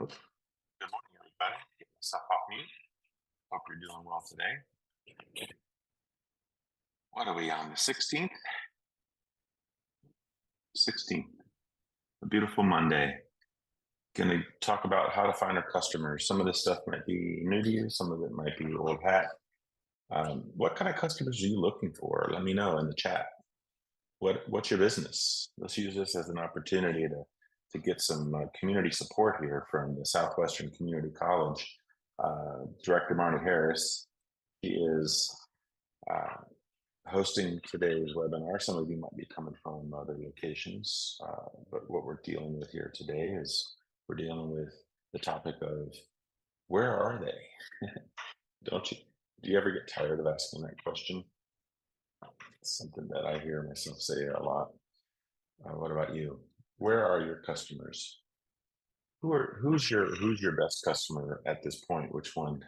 Good morning, everybody. Get myself off mute. Hope you're doing well today. What are we on, the 16th? 16th, a beautiful Monday. Going to talk about how to find our customers. Some of this stuff might be new to you. Some of it might be old hat. What kind of customers are you looking for? Let me know in the chat. What's your business? Let's use this as an opportunity to get some community support here from the Southwestern Community College. Director Marnie Harris, she is hosting today's webinar. Some of you might be coming from other locations, but what we're dealing with here today is we're dealing with the topic of where are they? Do you ever get tired of asking that question? It's something that I hear myself say a lot. What about you? Where are your customers? Who's your best customer at this point? Which one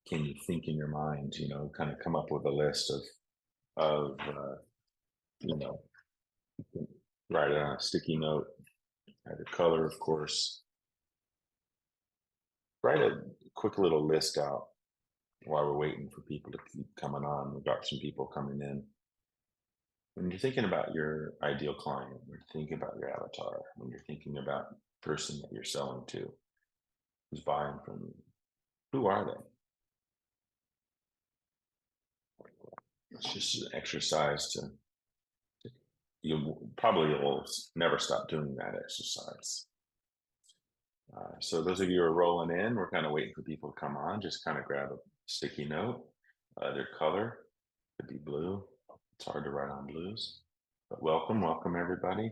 can you think in your mind? Kind of come up with a list of write it on a sticky note, either color, of course. Write a quick little list out while we're waiting for people to keep coming on. We've got some people coming in. When you're thinking about your ideal client, when you're thinking about your avatar, when you're thinking about the person that you're selling to, who's buying from you, who are they? It's just an exercise you probably will never stop doing that exercise. So those of you who are rolling in, we're kind of waiting for people to come on. Just kind of grab a sticky note. Their color could be blue. It's hard to write on blues, but welcome everybody.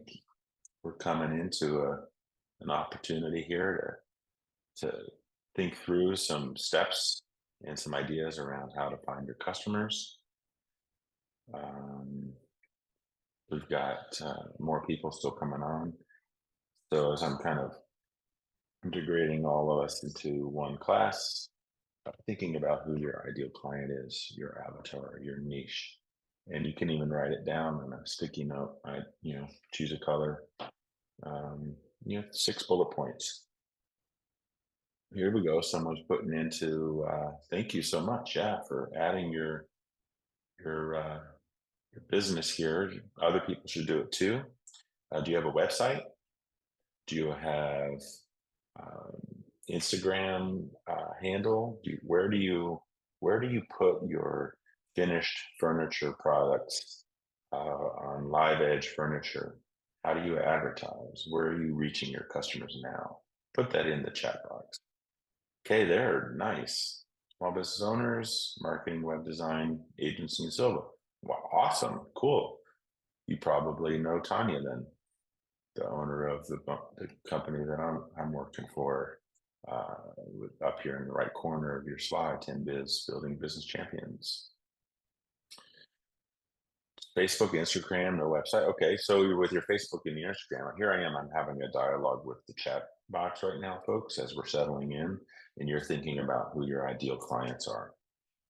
We're coming into an opportunity here to think through some steps and some ideas around how to find your customers. We've got more people still coming on. So as I'm kind of integrating all of us into one class, thinking about who your ideal client is, your avatar, your niche, and you can even write it down on a sticky note. Choose a color. 6 bullet points. Here we go. Someone's putting into. Thank you so much, for adding your business here. Other people should do it too. Do you have a website? Do you have Instagram handle? Where do you put your finished furniture products on Live Edge Furniture? How do you advertise? Where are you reaching your customers now? Put that in the chat box. Okay, they're nice. Small business owners, marketing, web design, agency, and Silva. Wow, awesome, cool. You probably know Tanya then, the owner of the company that I'm working for, up here in the right corner of your slide, 10 Biz, Building Business Champions. Facebook, Instagram, no website. Okay, so you're with your Facebook and your Instagram. Here I am, I'm having a dialogue with the chat box right now, folks, as we're settling in, and you're thinking about who your ideal clients are.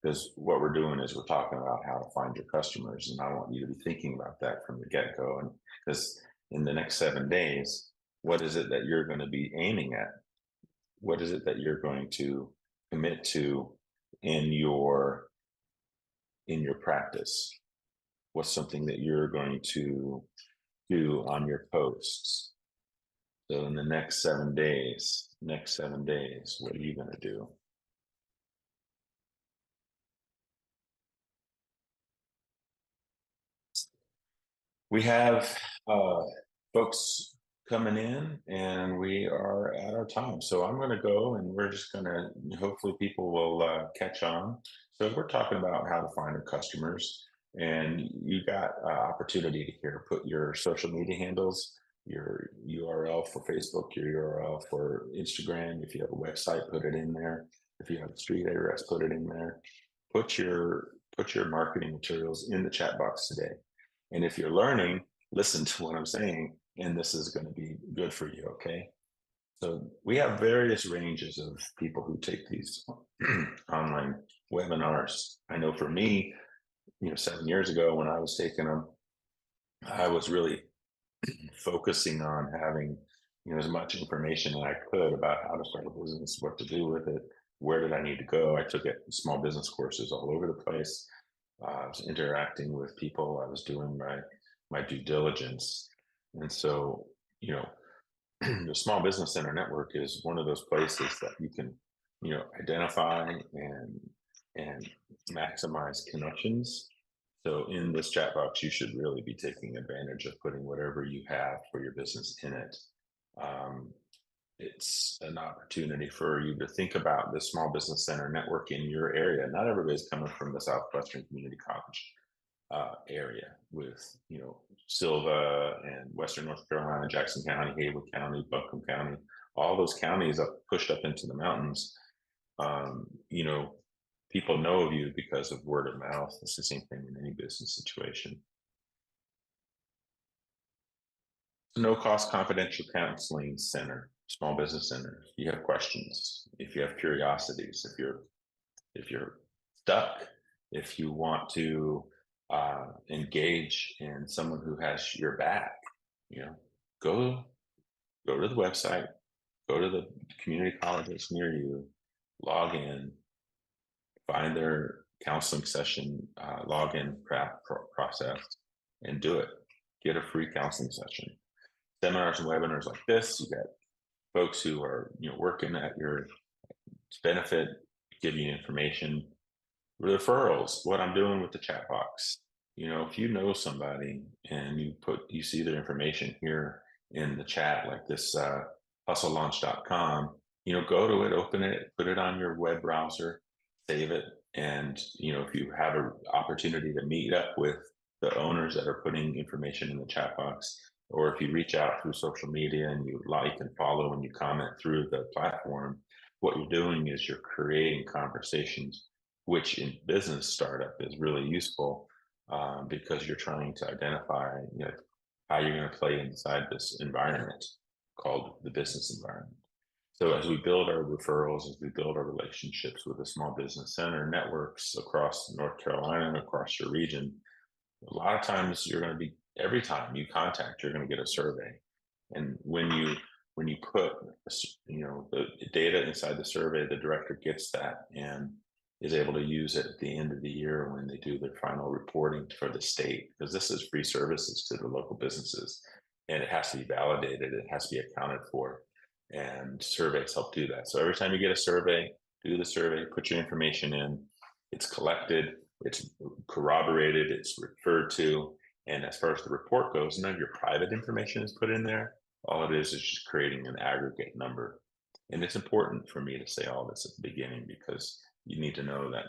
Because what we're doing is we're talking about how to find your customers, and I want you to be thinking about that from the get-go. And because in the next 7 days, what is it that you're going to be aiming at? What is it that you're going to commit to in your practice? What's something that you're going to do on your posts? So in the next 7 days, what are you going to do? We have folks coming in, and we are at our time. So I'm going to go, and we're just going to, hopefully people will catch on. So we're talking about how to find our customers, and you got opportunity here. Put your social media handles, your URL for Facebook, your URL for Instagram. If you have a website, put it in there. If you have a street address, put it in there. Put your marketing materials in the chat box today. And if you're learning, listen to what I'm saying, and this is going to be good for you, okay? So we have various ranges of people who take these online webinars. I know for me, 7 years ago when I was taking them, I was really focusing on having as much information as I could about how to start a business, what to do with it, where did I need to go. I took small business courses all over the place. I was interacting with people. I was doing my due diligence, and so the Small Business Center Network is one of those places that you can identify and maximize connections. So in this chat box, you should really be taking advantage of putting whatever you have for your business in it. Um, it's an opportunity for you to think about the Small Business Center network in your area. Not everybody's coming from the Southwestern Community College area with, Silva and Western North Carolina, Jackson County, Haywood County, Buncombe County, all those counties pushed up into the mountains. Um, you know, People know of you because of word of mouth. It's the same thing in any business situation. No cost confidential counseling center, small business center. If you have questions, if you have curiosities, if you're stuck, if you want to engage in someone who has your back, go to the website, go to the community colleges near you, log in, find their counseling session login process, and do it. Get a free counseling session. Seminars and webinars like this, you got folks who are working at your benefit, give you information. Referrals, what I'm doing with the chat box. If you know somebody and you see their information here in the chat, like this hustlelaunch.com, go to it, open it, put it on your web browser, save it. And, if you have an opportunity to meet up with the owners that are putting information in the chat box, or if you reach out through social media and you like and follow and you comment through the platform, what you're doing is you're creating conversations, which in business startup is really useful because you're trying to identify how you're going to play inside this environment called the business environment. So as we build our referrals, as we build our relationships with the small business center networks across North Carolina and across your region, a lot of times every time you contact, you're going to get a survey. And when you put the data inside the survey, the director gets that and is able to use it at the end of the year when they do their final reporting for the state, because this is free services to the local businesses and it has to be validated, it has to be accounted for, and surveys help do that. So every time you get a survey, do the survey, put your information in, it's collected, it's corroborated, it's referred to, and as far as the report goes, none of your private information is put in there. All it is just creating an aggregate number. And it's important for me to say all this at the beginning because you need to know that,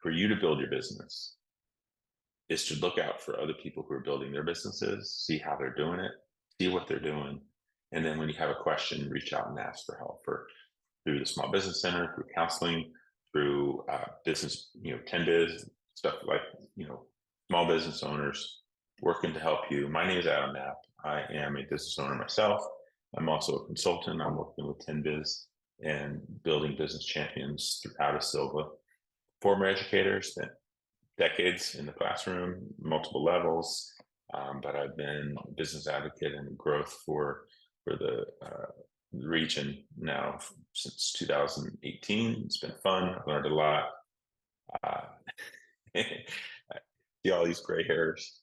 for you to build your business is to look out for other people who are building their businesses, see how they're doing it, see what they're doing. And then when you have a question, reach out and ask for help through the Small Business Center, through counseling, through business, 10biz, stuff like, small business owners working to help you. My name is Adam Knapp. I am a business owner myself. I'm also a consultant. I'm working with 10biz and building business champions out of Silva. Former educator, spent decades in the classroom, multiple levels, but I've been a business advocate and growth for the region now since 2018. It's been fun. I've learned a lot. See all these gray hairs.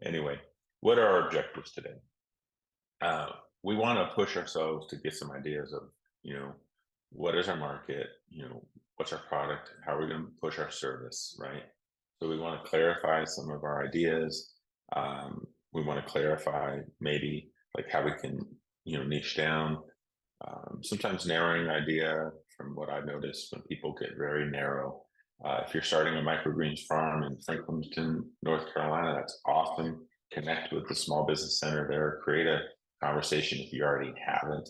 Anyway, what are our objectives today? We want to push ourselves to get some ideas of, what is our market? What's our product? How are we going to push our service, right? So we want to clarify some of our ideas. We want to clarify maybe like how we can, niche down. Sometimes narrowing idea, from what I've noticed, when people get very narrow. If you're starting a microgreens farm in Franklinton, North Carolina, that's awesome. Connect with the Small Business Center there. Create a conversation if you already haven't.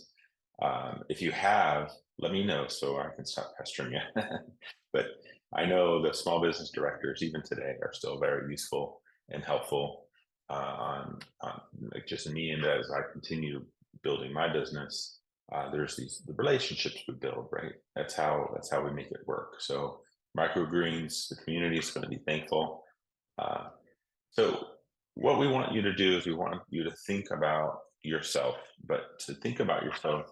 If you have, let me know so I can stop pestering you. But I know the small business directors, even today, are still very useful and helpful on like just me. And as I continue building my business, there's the relationships we build, right? That's how we make it work. So microgreens, the community is going to be thankful. So what we want you to do is we want you to think about yourself, but to think about yourself,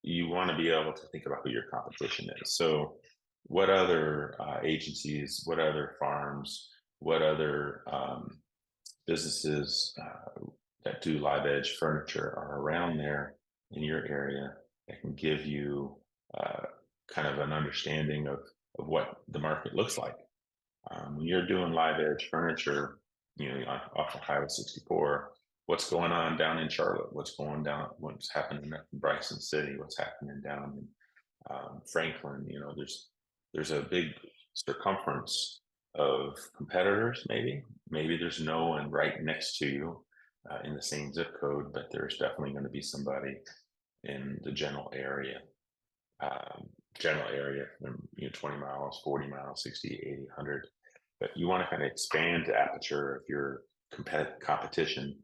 you want to be able to think about who your competition is. So what other agencies, what other farms, what other businesses that do live edge furniture are around there in your area that can give you kind of an understanding of what the market looks like. When you're doing live edge furniture, off of Highway 64, what's going on down in Charlotte? What's happening in Bryson City? What's happening down in Franklin? There's a big circumference of competitors. Maybe there's no one right next to you in the same zip code, but there's definitely going to be somebody in the general area. From 20 miles, 40 miles, 60, 80, 100. But you want to kind of expand the aperture of your competition.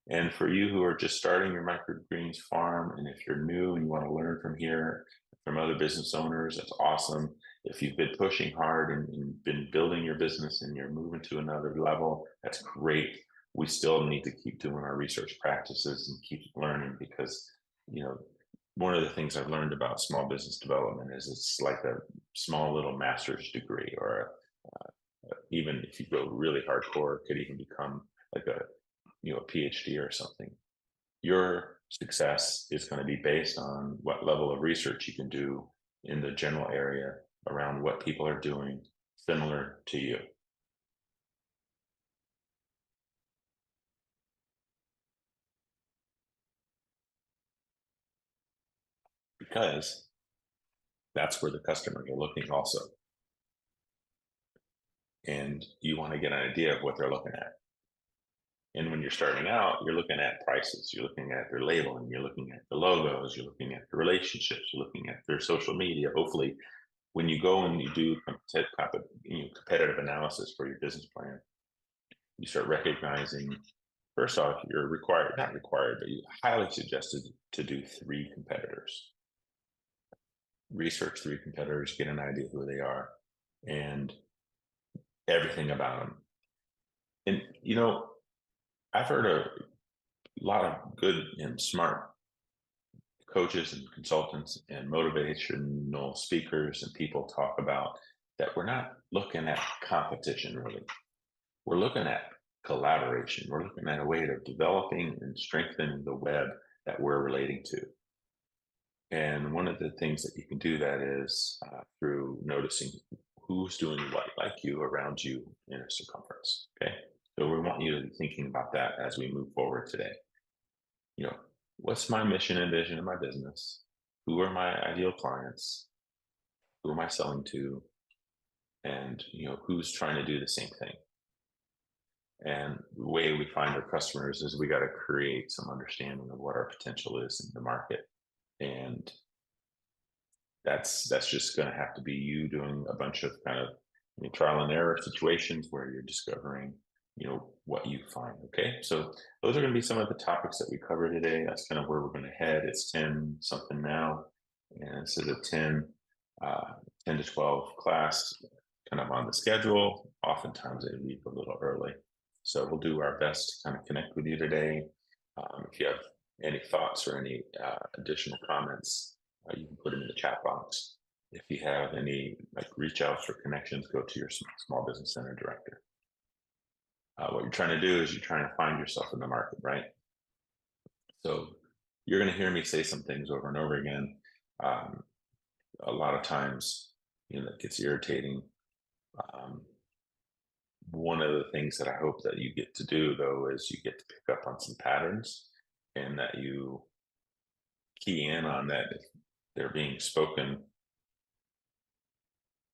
And for you who are just starting your microgreens farm, and if you're new and you want to learn from other business owners, that's awesome. If you've been pushing hard and been building your business and you're moving to another level, that's great. We still need to keep doing our research practices and keep learning, because one of the things I've learned about small business development is it's like a small little master's degree, or even if you go really hardcore, it could even become like a PhD or something. Your success is going to be based on what level of research you can do in the general area around what people are doing similar to you. Because that's where the customers are looking also. And you want to get an idea of what they're looking at. And when you're starting out, you're looking at prices, you're looking at their labeling, you're looking at the logos, you're looking at the relationships, you're looking at their social media. Hopefully, when you go and you do competitive analysis for your business plan, you start recognizing, first off, you're not required, but you highly suggested to do 3 competitors. Research 3 competitors, get an idea who they are, and everything about them. And I've heard a lot of good and smart coaches and consultants and motivational speakers and people talk about that we're not looking at competition really. We're looking at collaboration. We're looking at a way of developing and strengthening the web that we're relating to. And one of the things that you can do that is through noticing who's doing what like you around you in a circumference. Okay. So we want you to be thinking about that as we move forward today. What's my mission and vision in my business? Who are my ideal clients? Who am I selling to? And who's trying to do the same thing? And the way we find our customers is we got to create some understanding of what our potential is in the market. And that's just going to have to be you doing a bunch of kind of trial and error situations where you're discovering what you find. Okay, so those are going to be some of the topics that we cover today. That's kind of where we're going to head. It's 10 something now, and this is a 10 to 12 class kind of on the schedule. Oftentimes they leave a little early, so we'll do our best to kind of connect with you today. If you have any thoughts or any additional comments, you can put them in the chat box. If you have any reach outs or connections, go to your small business center director. What you're trying to do is you're trying to find yourself in the market, right? So you're going to hear me say some things over and over again. A lot of times, it gets irritating. One of the things that I hope that you get to do, though, is you get to pick up on some patterns, and that you key in on that. If they're being spoken,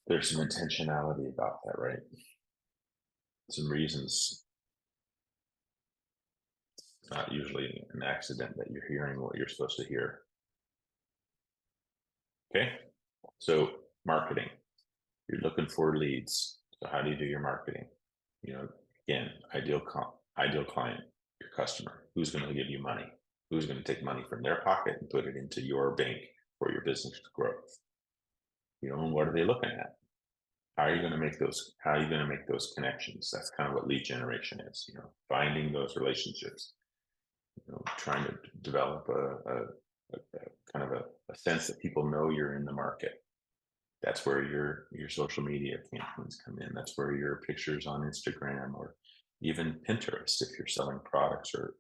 there's some intentionality about that, right? Some reasons. It's not usually an accident that you're hearing what you're supposed to hear. Okay, so marketing. You're looking for leads. So how do you do your marketing? Again, ideal client, your customer. Who's going to give you money? Who's going to take money from their pocket and put it into your bank for your business growth? And what are they looking at? How are you going to make those connections? That's kind of what lead generation is, finding those relationships. trying to develop a kind of a sense that people know you're in the market. That's where your social media campaigns come in. That's where your pictures on Instagram or even Pinterest, if you're selling products or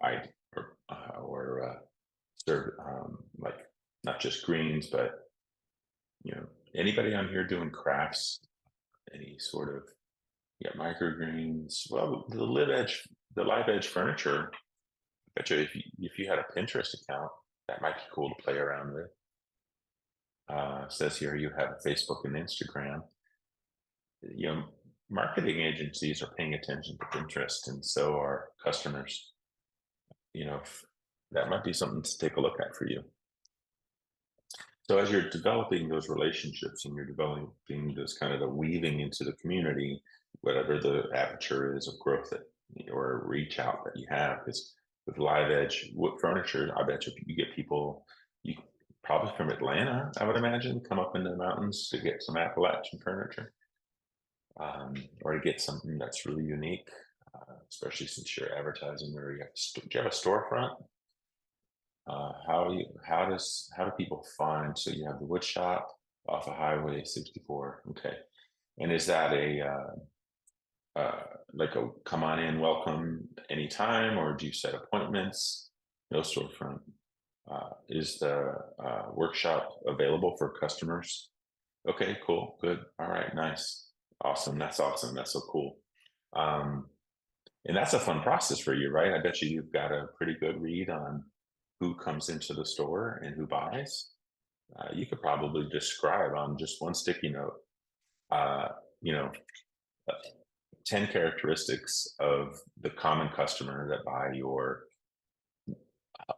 serve like not just greens, but anybody on here doing crafts, any sort of microgreens. Well, the live edge furniture. I bet you if you had a Pinterest account, that might be cool to play around with. Says here you have Facebook and Instagram. Marketing agencies are paying attention to Pinterest, and so are customers. That might be something to take a look at for you. So as you're developing those relationships and you're developing this kind of a weaving into the community, whatever the aperture is of growth or reach out that you have, is with live edge wood furniture. I bet you get people, you probably from Atlanta, I would imagine, come up into the mountains to get some Appalachian furniture, or to get something that's really unique, especially since you're advertising where do you have a storefront? How do people find? So you have the wood shop off of Highway 64. Okay, and is that like a come on in, welcome anytime, or do you set appointments? No storefront. Is the workshop available for customers? Okay, cool, good. All right, nice, awesome. That's awesome. That's so cool. And that's a fun process for you, right? I bet you've got a pretty good read on who comes into the store and who buys. You could probably describe on just one sticky note, uh, you know, 10 characteristics of the common customer that buy your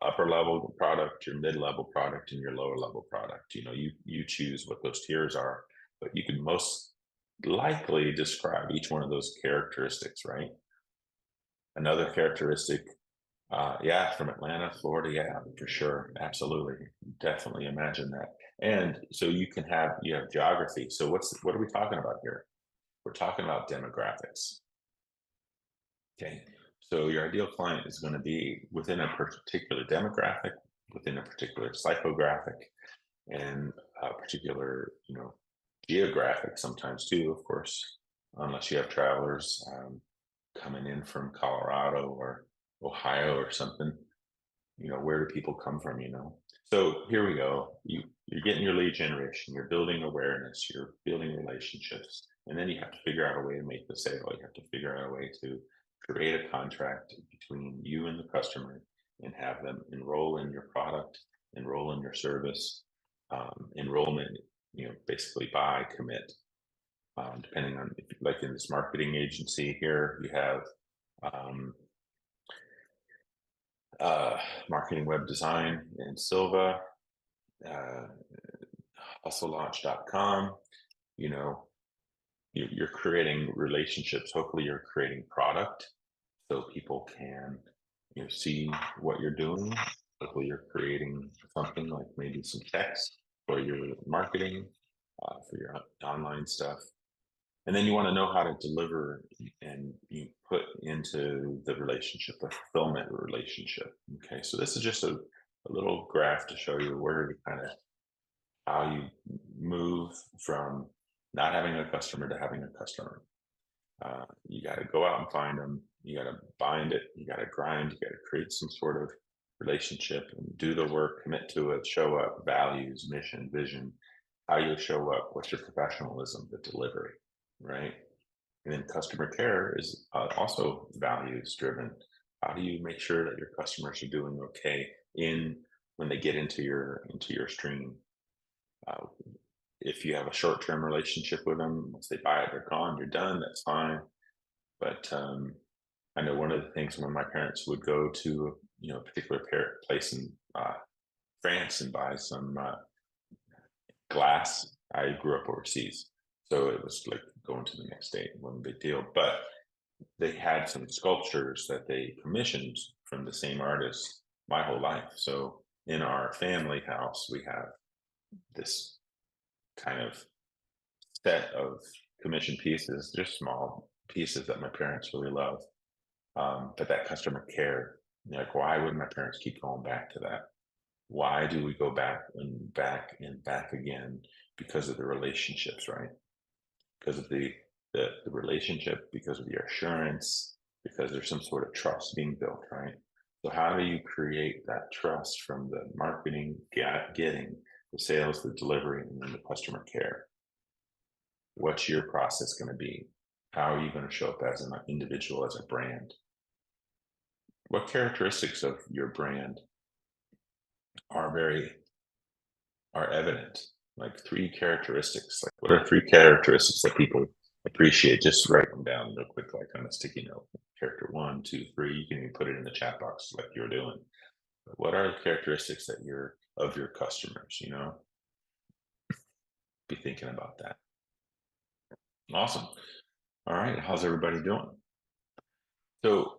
upper level product, your mid level product, and your lower level product. You choose what those tiers are, but you can most likely describe each one of those characteristics, right? Another characteristic, yeah, from Atlanta, Florida, yeah, for sure, absolutely, definitely imagine that. And so you have geography. So what are we talking about here? We're talking about demographics. Okay, so your ideal client is going to be within a particular demographic, within a particular psychographic, and a particular, geographic sometimes too, of course, unless you have travelers coming in from Colorado or Ohio or something. Where do people come from? So here we go. You're getting your lead generation, you're building awareness, you're building relationships, and then you have to figure out a way to make the sale. You have to figure out a way to create a contract between you and the customer and have them enroll in your product, enroll in your service. Enrollment, basically buy, commit. Depending on, like in this marketing agency here, you have marketing web design in Silva, hustlelaunch.com. You're creating relationships. Hopefully you're creating product so people can see what you're doing. Hopefully you're creating something like maybe some text for your marketing, for your online stuff. And then you want to know how to deliver and you put into the relationship, the fulfillment relationship. Okay, so this is just a little graph to show you where to kind of how you move from not having a customer to having a customer. You got to go out and find them. You got to bind it. You got to grind. You got to create some sort of relationship and do the work, commit to it, show up, values, mission, vision, how you show up, what's your professionalism, the delivery, right? And then customer care is also values driven. How do you make sure that your customers are doing okay when they get into your stream? If you have a short-term relationship with them, once they buy it, they're gone, you're done, that's fine. But I know one of the things when my parents would go to a particular place in France and buy some glass. I grew up overseas, so it was like going to the next state, wasn't a big deal. But they had some sculptures that they commissioned from the same artist my whole life. So in our family house, we have this kind of set of commissioned pieces, just small pieces that my parents really love. But that customer care Like, why would my parents keep going back to that? Why do we go back and back and back again? Because of the relationships, right? Because of the relationship, because of the assurance, because there's some sort of trust being built, right? So how do you create that trust from the marketing, getting the sales, the delivery, and then the customer care? What's your process going to be? How are you going to show up as an individual, as a brand? What characteristics of your brand are evident? Like 3 characteristics. Like, what are 3 characteristics that people appreciate? Just write them down real quick, like on a sticky note. Character 1, 2, 3. You can even put it in the chat box like you're doing. But what are the characteristics that you're of your customers? Be thinking about that. Awesome. All right. How's everybody doing? So,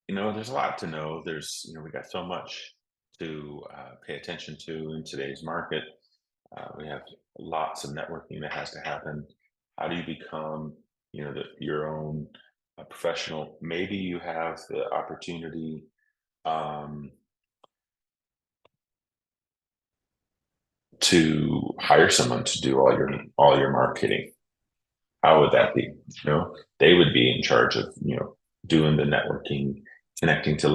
there's a lot to know. We got so much to pay attention to in today's market. We have lots of networking that has to happen. How do you become, your own professional? Maybe you have the opportunity um, to hire someone to do all your marketing. How would that be? They would be in charge of doing the networking, connecting to